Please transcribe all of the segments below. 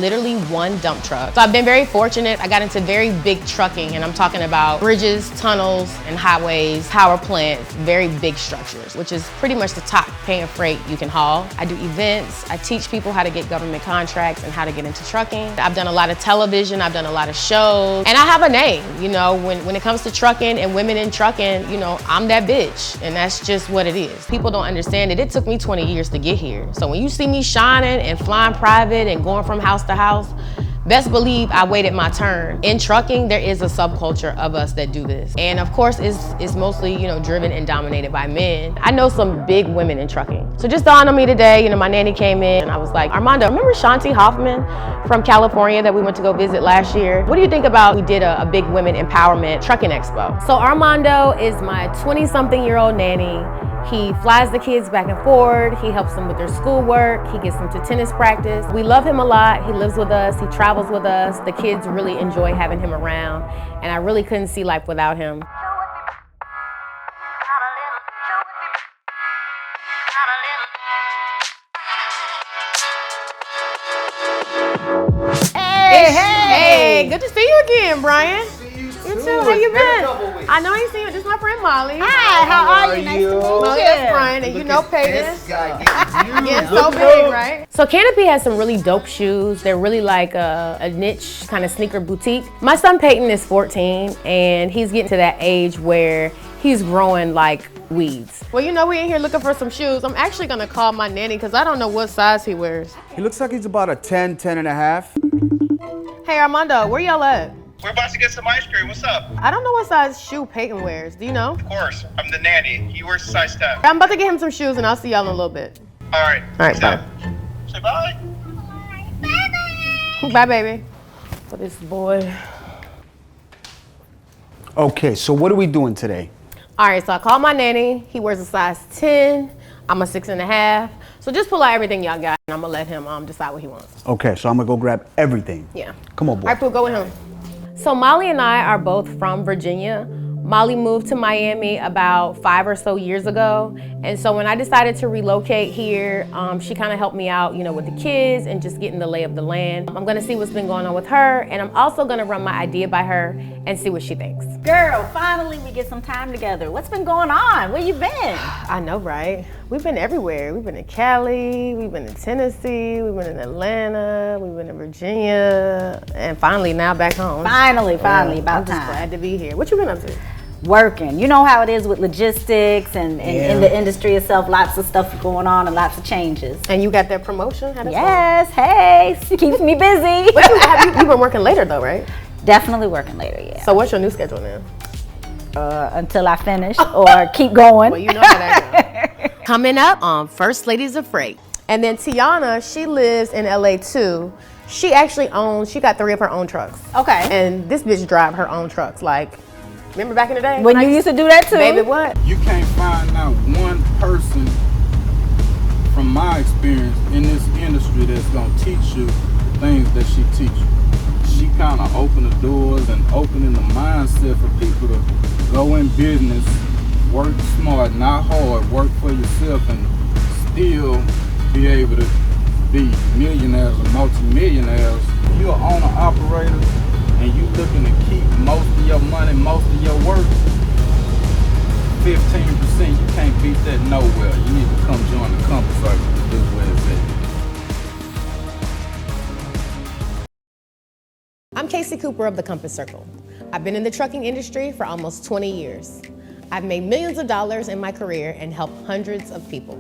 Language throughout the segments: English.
literally one dump truck. So I've been very fortunate. I got into very big trucking, and I'm talking about bridges, tunnels, and highways, power plants, very big structures, which is pretty much the top paying freight you can haul. I do events. I teach people how to get government contracts and how to get into trucking. I've done a lot of television. I've done a lot of shows. And I have a name, you know, when it comes to trucking and women in trucking, you know, I'm that bitch. And that's just what it is. People don't understand it. It took me 20 years to get here. So when you see me shining and flying private and going from house to house, best believe I waited my turn. In trucking, there is a subculture of us that do this. And of course, it's mostly, you know, driven and dominated by men. I know some big women in trucking. So just dawned on me today, you know, my nanny came in and I was like, Armando, remember Shanti Hoffman from California that we went to go visit last year? What do you think about, we did a big women empowerment trucking expo. So Armando is my 20-something-year-old nanny. He flies the kids back and forth. He helps them with their schoolwork. He gets them to tennis practice. We love him a lot. He lives with us. He travels with us. The kids really enjoy having him around. And I really couldn't see life without him. Hey, good to see you again, Brian. You too. How you been? I know I ain't seen you. This is my friend Molly. Hi, how are you? Nice to meet you. Molly, that's Brian, and you know Peyton. Yeah, so big, right? So Canopy has some really dope shoes. They're really like a niche kind of sneaker boutique. My son Peyton is 14, and he's getting to that age where he's growing like weeds. Well, you know, we in here looking for some shoes. I'm actually gonna call my nanny because I don't know what size he wears. He looks like he's about a 10, 10 and a half. Hey Armando, where y'all at? We're about to get some ice cream. What's up? I don't know what size shoe Peyton wears. Do you know? Of course. I'm the nanny. He wears a size 10. I'm about to get him some shoes and I'll see y'all in a little bit. All right. All right, bye. Say bye. Bye, baby. For this boy. Okay, so what are we doing today? All right, so I called my nanny. He wears a size 10. I'm a 6.5. So just pull out everything y'all got and I'm gonna let him decide what he wants. Okay, so I'm gonna go grab everything. Yeah. Come on, boy. All right, Pooh, go with him. So Molly and I are both from Virginia. Molly moved to Miami about 5 or so years ago. And so when I decided to relocate here, she kind of helped me out, you know, with the kids and just getting the lay of the land. I'm gonna see what's been going on with her, and I'm also gonna run my idea by her and see what she thinks. Girl, finally we get some time together. What's been going on? Where you been? I know, right? We've been everywhere. We've been in Cali, we've been in Tennessee, we've been in Atlanta, we've been in Virginia, and finally now back home. Finally, about I'm just time. glad to be here. What you been up to? Working. You know how it is with logistics and in the industry itself, lots of stuff going on and lots of changes. And you got that promotion? How Yes, hey, keeps me busy. But you've been working later though, right? Definitely working later, yeah. So what's your new schedule now? Until I finish or keep going. Well, you know how that goes. Coming up on First Ladies of Freight. And then Tiana, she lives in LA too. She got 3 of her own trucks. Okay. And this bitch drive her own trucks. Like, remember back in the day? When you used to do that too? Baby, what? You can't find out one person from my experience in this industry that's gonna teach you the things that she teaches. She kind of opened the doors and opening the mindset for people to go in business, work smart, not hard, work for yourself, and still be able to be millionaires or multimillionaires. You're an owner operator and you looking to keep most of your money, most of your work, 15%, you can't beat that nowhere. You need to come join the Compass Circle to do where it's at. I'm Casey Cooper of the Compass Circle. I've been in the trucking industry for almost 20 years. I've made millions of dollars in my career and helped hundreds of people.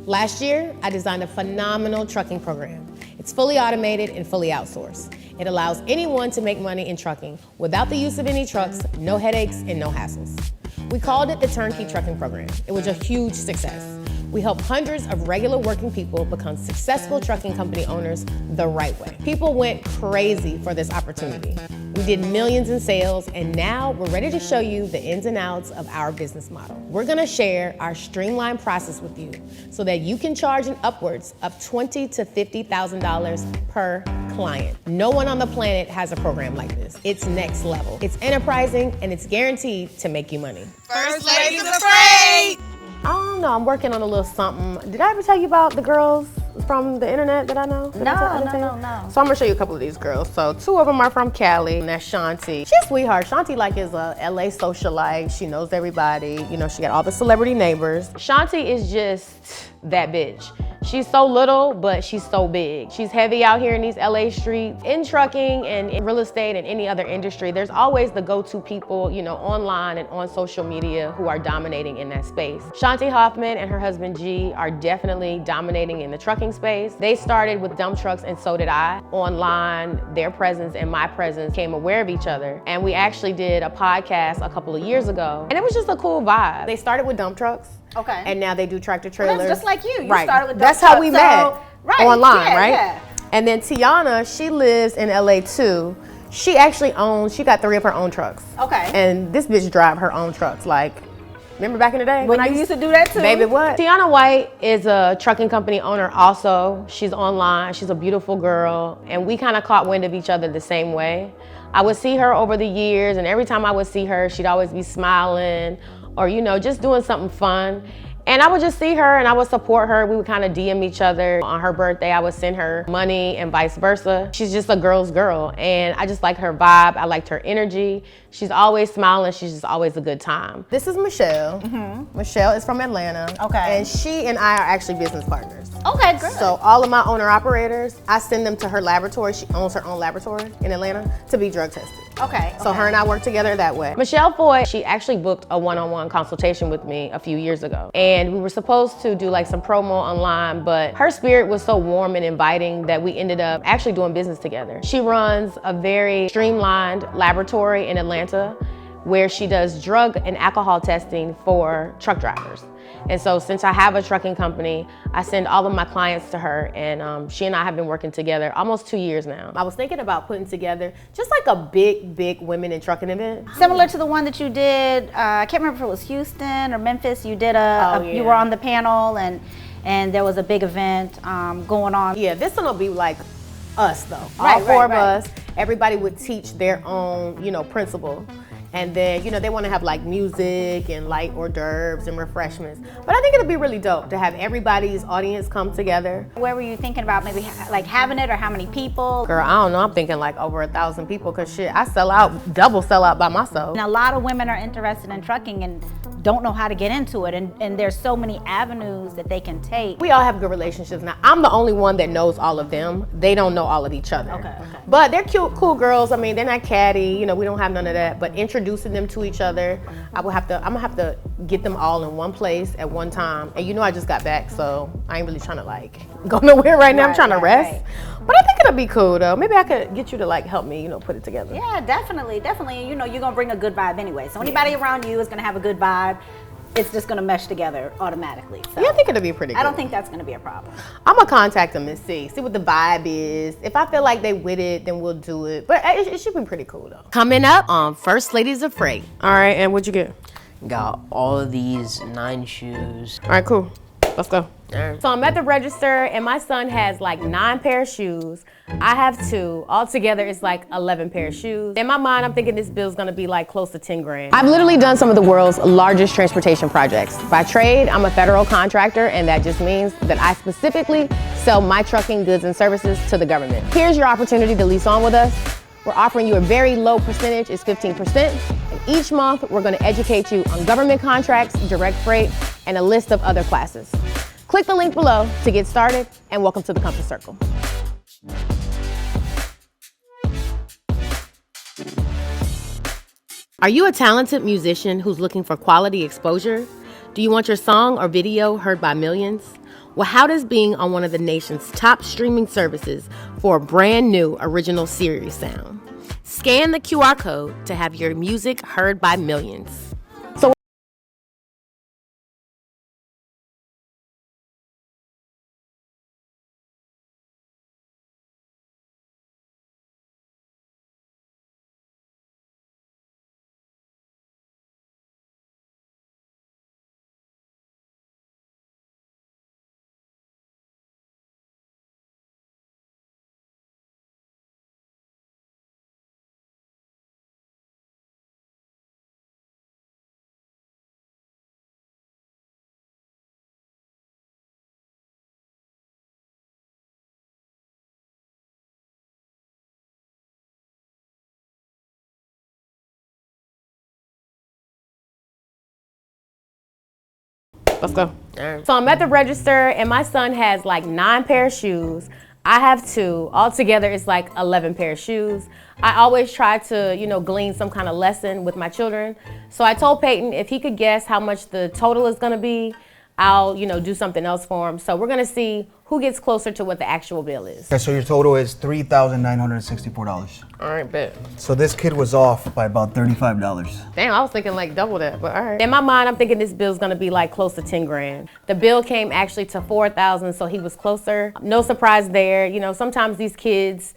Last year, I designed a phenomenal trucking program. It's fully automated and fully outsourced. It allows anyone to make money in trucking without the use of any trucks, no headaches, and no hassles. We called it the Turnkey Trucking Program. It was a huge success. We help hundreds of regular working people become successful trucking company owners the right way. People went crazy for this opportunity. We did millions in sales, and now we're ready to show you the ins and outs of our business model. We're gonna share our streamlined process with you so that you can charge an upwards of $20,000 to $50,000 per client. No one on the planet has a program like this. It's next level. It's enterprising, and it's guaranteed to make you money. First Ladies of Freight! I don't know, I'm working on a little something. Did I ever tell you about the girls from the internet that I know? No. So I'm gonna show you a couple of these girls. So 2 of them are from Cali, and that's Shanti. She's a sweetheart. Shanti like is a LA socialite. She knows everybody. You know, she got all the celebrity neighbors. Shanti is just that bitch. She's so little, but she's so big. She's heavy out here in these LA streets. In trucking and in real estate and any other industry, there's always the go-to people, you know, online and on social media who are dominating in that space. Shanti Hoffman and her husband G are definitely dominating in the trucking space. They started with dump trucks and so did I. Online, their presence and my presence came aware of each other. And we actually did a podcast a couple of years ago. And it was just a cool vibe. They started with dump trucks. Okay. And now they do tractor trailers. Well, that's just like you. You right. started with That's dump how we trucks, met. so, Online, yeah, right? Yeah. And then Tiana, she lives in LA too. She actually she got 3 of her own trucks. Okay. And this bitch drive her own trucks. Like, remember back in the day? When I used to do that too. Baby, what? Tiana White is a trucking company owner also. She's online. She's a beautiful girl. And we kind of caught wind of each other the same way. I would see her over the years, and every time I would see her, she'd always be smiling or, you know, just doing something fun. And I would just see her and I would support her. We would kind of DM each other. On her birthday, I would send her money and vice versa. She's just a girl's girl. And I just like her vibe. I liked her energy. She's always smiling. She's just always a good time. This is Michelle. Michelle is from Atlanta. Okay. And she and I are actually business partners. Okay, good. So all of my owner operators, I send them to her laboratory. She owns her own laboratory in Atlanta to be drug tested. Okay. So her and I work together that way. Michelle Foy, she actually booked a one-on-one consultation with me a few years ago. And we were supposed to do like some promo online, but her spirit was so warm and inviting that we ended up actually doing business together. She runs a very streamlined laboratory in Atlanta where she does drug and alcohol testing for truck drivers. And so since I have a trucking company, I send all of my clients to her, and she and I have been working together almost 2 years now. I was thinking about putting together just like a big women in trucking event. Similar to the one that you did, I can't remember if it was Houston or Memphis, you did you were on the panel and there was a big event going on. Yeah, this one will be like us though. Right, all 4 of right. us, everybody would teach their own, you know, principle. And then, you know, they want to have like music and light hors d'oeuvres and refreshments. But I think it'll be really dope to have everybody's audience come together. Where were you thinking about maybe like having it or how many people? Girl, I don't know. I'm thinking like over 1,000 people because shit, I double sell out by myself. And a lot of women are interested in trucking and don't know how to get into it. And there's so many avenues that they can take. We all have good relationships. Now, I'm the only one that knows all of them. They don't know all of each other. Okay. But they're cute, cool girls. I mean, they're not catty. You know, we don't have none of that. But introducing them to each other, I'm gonna have to get them all in one place at one time. And you know, I just got back, so I ain't really trying to like go nowhere right now. I'm trying to rest. Right. But I think it'll be cool though. Maybe I could get you to like help me, you know, put it together. Yeah, definitely. You know, you're gonna bring a good vibe anyway. So anybody around you is gonna have a good vibe. It's just gonna mesh together automatically. So Yeah, I think it'll be pretty good. I don't think that's gonna be a problem. I'm gonna contact them and see what the vibe is. If I feel like they with it, then we'll do it. But it should be pretty cool though. Coming up on First Ladies of Freight. All right, and what'd you get? Got all of these 9 shoes. All right, cool. Let's go. So I'm at the register and my son has like 9 pair of shoes. I have 2. Altogether, it's like 11 pair of shoes. In my mind, I'm thinking this bill's gonna be like close to 10 grand. I've literally done some of the world's largest transportation projects. By trade, I'm a federal contractor, and that just means that I specifically sell my trucking goods and services to the government. Here's your opportunity to lease on with us. We're offering you a very low percentage, it's 15%. And each month, we're gonna educate you on government contracts, direct freight, and a list of other classes. Click the link below to get started, and welcome to the Compass Circle. Are you a talented musician who's looking for quality exposure? Do you want your song or video heard by millions? Well, how does being on one of the nation's top streaming services for a brand new original series sound? Scan the QR code to have your music heard by millions. Let's go. So I'm at the register and my son has like 9 pair of shoes. I have 2. Altogether, it's like 11 pair of shoes. I always try to, glean some kind of lesson with my children. So I told Peyton if he could guess how much the total is gonna be, I'll, do something else for him. So we're gonna see who gets closer to what the actual bill is. Okay, so your total is $3,964. All right, bet. So this kid was off by about $35. Damn, I was thinking like double that, but all right. In my mind, I'm thinking this bill's gonna be like close to 10 grand. The bill came actually to 4,000, so he was closer. No surprise there. Sometimes these kids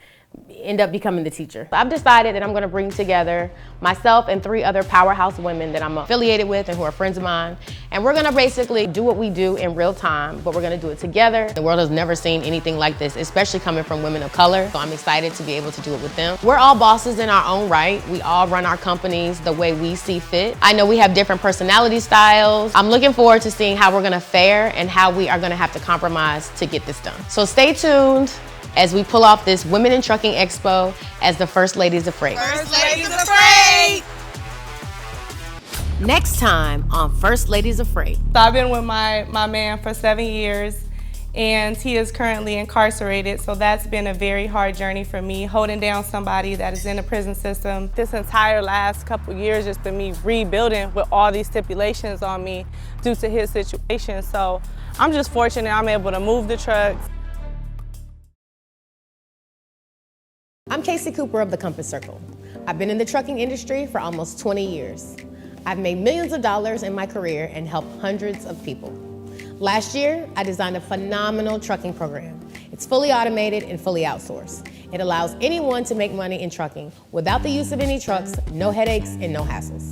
end up becoming the teacher. I've decided that I'm gonna bring together myself and 3 other powerhouse women that I'm affiliated with and who are friends of mine. And we're gonna basically do what we do in real time, but we're gonna do it together. The world has never seen anything like this, especially coming from women of color. So I'm excited to be able to do it with them. We're all bosses in our own right. We all run our companies the way we see fit. I know we have different personality styles. I'm looking forward to seeing how we're gonna fare and how we are gonna have to compromise to get this done. So stay tuned as we pull off this Women in Trucking Expo as the First Ladies of Freight. First Ladies of Freight! Next time on First Ladies of Freight. So I've been with my man for 7 years, and he is currently incarcerated, so that's been a very hard journey for me, holding down somebody that is in the prison system. This entire last couple years just been me rebuilding with all these stipulations on me due to his situation. So I'm just fortunate I'm able to move the trucks. I'm Casey Cooper of the Compass Circle. I've been in the trucking industry for almost 20 years. I've made millions of dollars in my career and helped hundreds of people. Last year, I designed a phenomenal trucking program. It's fully automated and fully outsourced. It allows anyone to make money in trucking without the use of any trucks, no headaches, and no hassles.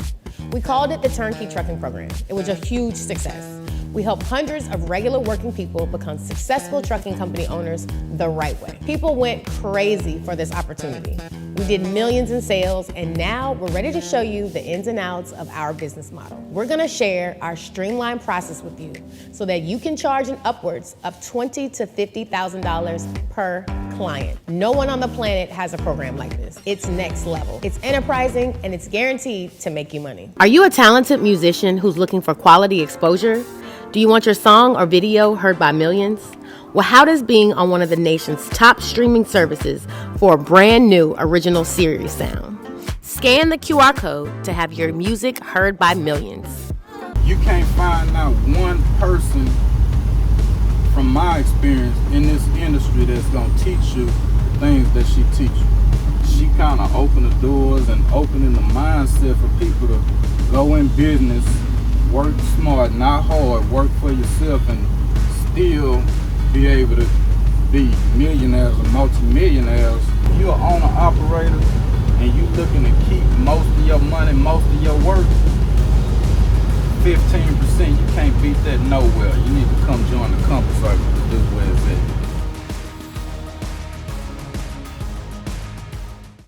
We called it the Turnkey Trucking Program. It was a huge success. We help hundreds of regular working people become successful trucking company owners the right way. People went crazy for this opportunity. We did millions in sales, and now we're ready to show you the ins and outs of our business model. We're gonna share our streamlined process with you so that you can charge an upwards of $20,000 to $50,000 per client. No one on the planet has a program like this. It's next level. It's enterprising, and it's guaranteed to make you money. Are you a talented musician who's looking for quality exposure? Do you want your song or video heard by millions? Well, how does being on one of the nation's top streaming services for a brand new original series sound? Scan the QR code to have your music heard by millions. You can't find out one person from my experience in this industry that's gonna teach you the things that she teaches. She kind of opened the doors and opening the mindset for people to go in business, work smart, not hard, work for yourself, and still be able to be millionaires or multimillionaires. If you're an owner operator and you looking to keep most of your money, most of your work, 15%, you can't beat that nowhere. You need to come join the Compass Circle. This is where it's at.